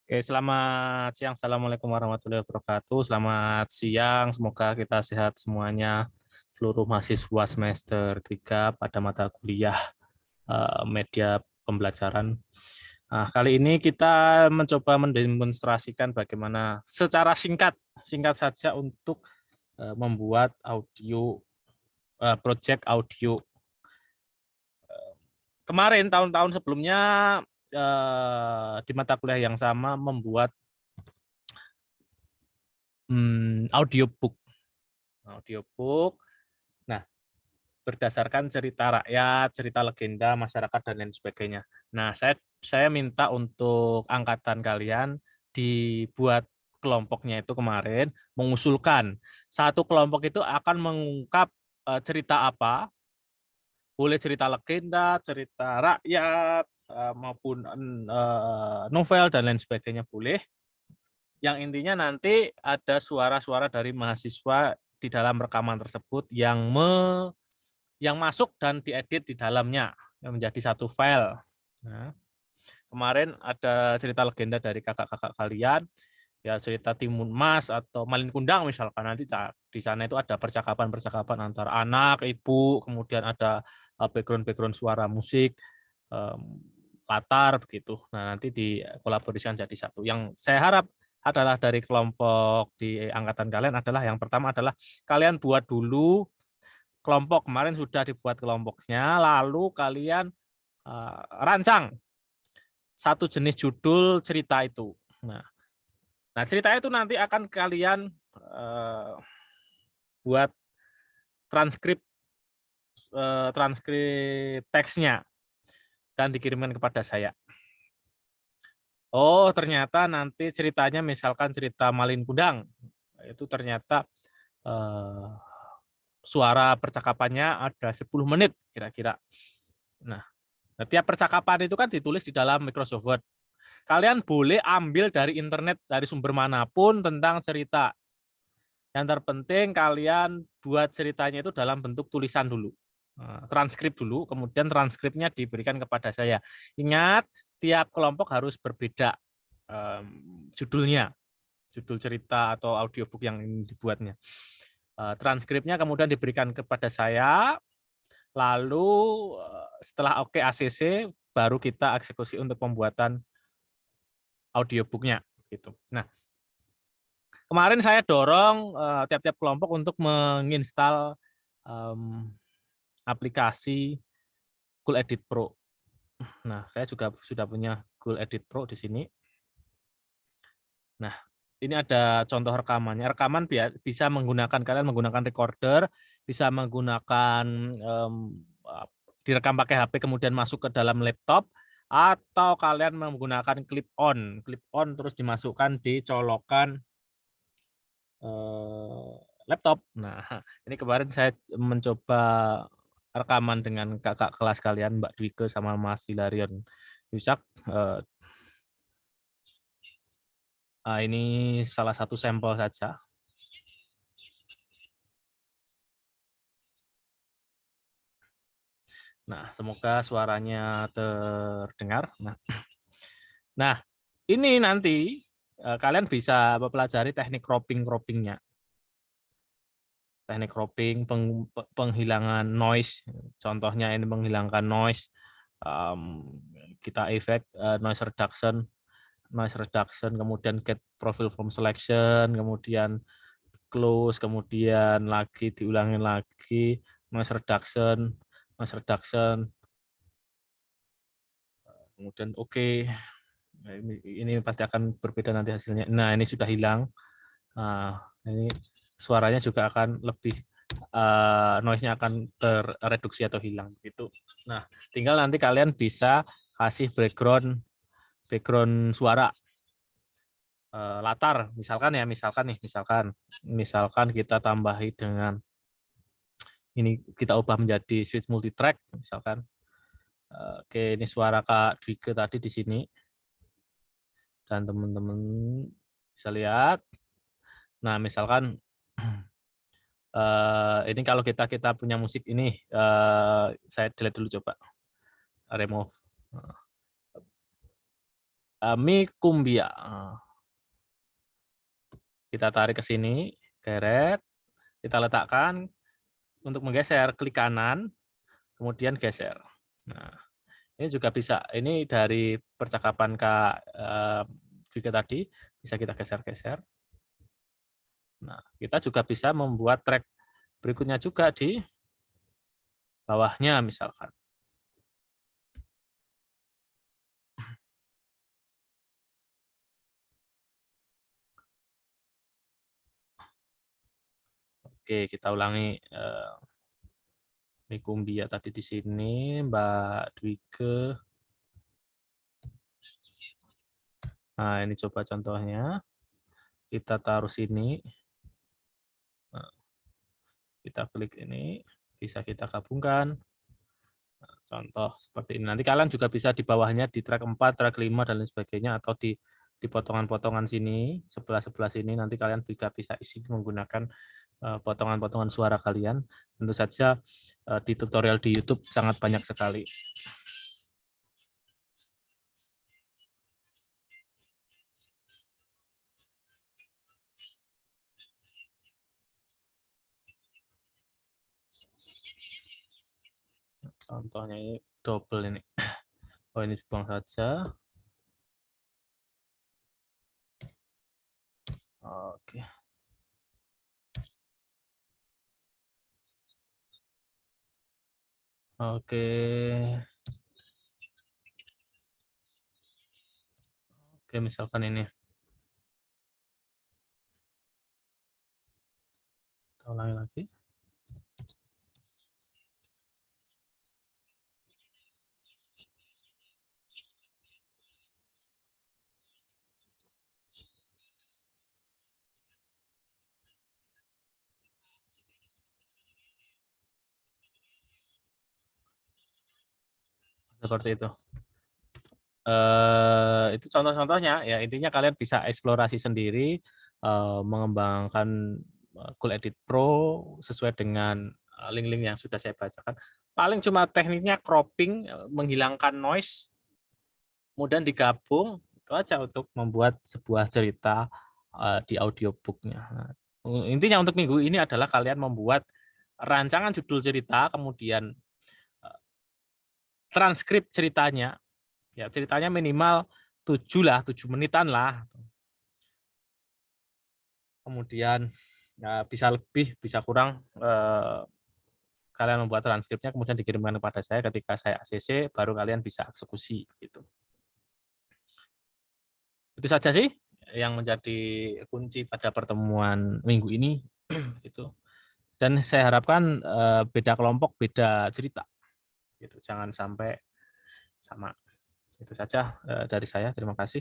Oke, selamat siang. Assalamualaikum warahmatullahi wabarakatuh. Selamat siang. Semoga kita sehat semuanya. Seluruh mahasiswa semester 3 pada mata kuliah media pembelajaran. Nah, kali ini kita mencoba mendemonstrasikan bagaimana secara singkat saja untuk membuat audio, project audio. Kemarin tahun-tahun sebelumnya di mata kuliah yang sama membuat audiobook. Audiobook. Nah, berdasarkan cerita rakyat, cerita legenda masyarakat dan lain sebagainya. Nah, saya minta untuk angkatan kalian dibuat kelompoknya itu kemarin mengusulkan satu kelompok itu akan mengungkap cerita apa, boleh cerita legenda, cerita rakyat maupun novel dan lain sebagainya boleh. Yang intinya nanti ada suara-suara dari mahasiswa di dalam rekaman tersebut yang masuk dan diedit di dalamnya menjadi satu file. Nah, kemarin ada cerita legenda dari kakak-kakak kalian, ya cerita Timun Mas atau Malin Kundang misalkan, nanti di sana itu ada percakapan-percakapan antara anak, ibu, kemudian ada background-background suara musik, latar begitu. Nah, nanti dikolaborasikan jadi satu. Yang saya harap adalah dari kelompok di angkatan kalian adalah yang pertama adalah kalian buat dulu kelompok. Kemarin sudah dibuat kelompoknya, lalu kalian rancang satu jenis judul cerita itu. Nah, cerita itu nanti akan kalian buat transkrip transkrip teksnya dan dikirimkan kepada saya. Oh, ternyata nanti ceritanya misalkan cerita Malin Kundang. Itu ternyata suara percakapannya ada 10 menit kira-kira. Nah, tiap percakapan itu kan ditulis di dalam Microsoft Word. Kalian boleh ambil dari internet, dari sumber manapun tentang cerita. Yang terpenting kalian buat ceritanya itu dalam bentuk tulisan dulu. Transkrip dulu, kemudian transkripnya diberikan kepada saya. Ingat, tiap kelompok harus berbeda judulnya, judul cerita atau audiobook yang dibuatnya. Transkripnya kemudian diberikan kepada saya, lalu setelah oke ACC, baru kita eksekusi untuk pembuatan audiobooknya. Gitu. Nah, kemarin saya dorong tiap-tiap kelompok untuk menginstal aplikasi Cool Edit Pro. Nah, saya juga sudah punya Cool Edit Pro di sini. Nah, ini ada contoh rekamannya. Rekaman bisa menggunakan kalian menggunakan recorder, bisa menggunakan direkam pakai HP kemudian masuk ke dalam laptop, atau kalian menggunakan clip on terus dimasukkan di colokan laptop. Nah, ini kemarin saya mencoba rekaman dengan kakak kelas kalian, Mbak Dwike sama Mas Hilarion Yusak. Ini salah satu sampel saja. Nah, semoga suaranya terdengar. Nah, ini nanti kalian bisa mempelajari teknik croppingnya. Teknik cropping, penghilangan noise. Contohnya ini menghilangkan noise. Kita efek noise reduction, kemudian get profile from selection, kemudian close, kemudian lagi diulangin lagi noise reduction, kemudian oke. Nah, ini pasti akan berbeda nanti hasilnya. Nah, ini sudah hilang. Nah, ini suaranya juga akan lebih noise-nya akan terreduksi atau hilang gitu. Nah, tinggal nanti kalian bisa kasih background suara latar, misalkan kita tambahi dengan ini, kita ubah menjadi switch multitrack misalkan. Oke, ini suara Kak Dwike tadi di sini. Dan teman-teman bisa lihat. Nah, misalkan ini kalau kita punya musik ini, saya delete dulu coba. Remove. Mi Cumbia. Kita tarik ke sini, geret, kita letakkan. Untuk menggeser, klik kanan, kemudian geser. Nah, ini juga bisa. Ini dari percakapan Kak Vika tadi, bisa kita geser-geser. Nah, kita juga bisa membuat track berikutnya juga di bawahnya misalkan. Oke, kita ulangi Mikumbia tadi di sini, Mbak Dwike. Nah, ini coba contohnya. Kita taruh sini. Nah, kita klik ini, bisa kita gabungkan. Nah, contoh seperti ini. Nanti kalian juga bisa di bawahnya di track 4, track 5, dan lain sebagainya, atau di potongan-potongan sini, sebelah-sebelah sini, nanti kalian juga bisa isi menggunakan potongan-potongan suara kalian. Tentu saja di tutorial di YouTube sangat banyak sekali. Contohnya ini double ini. Oh, ini dibuang saja. Oke. Oke. Oke, misalkan ini. Kita ulangi lagi. Seperti itu. Itu contoh-contohnya. Ya, intinya kalian bisa eksplorasi sendiri, mengembangkan Cool Edit Pro sesuai dengan link-link yang sudah saya bacakan. Paling cuma tekniknya cropping, menghilangkan noise, kemudian digabung, itu aja untuk membuat sebuah cerita di audiobook-nya. Nah, intinya untuk minggu ini adalah kalian membuat rancangan judul cerita, kemudian transkrip ceritanya. Ya, ceritanya minimal 7 menitan lah. Kemudian ya, bisa lebih, bisa kurang, kalian membuat transkripnya, kemudian dikirimkan kepada saya. Ketika saya ACC, baru kalian bisa eksekusi. Gitu. Itu saja sih yang menjadi kunci pada pertemuan minggu ini. Gitu. Dan saya harapkan beda kelompok, beda cerita. Gitu. Jangan sampai sama. Itu saja dari saya. Terima kasih.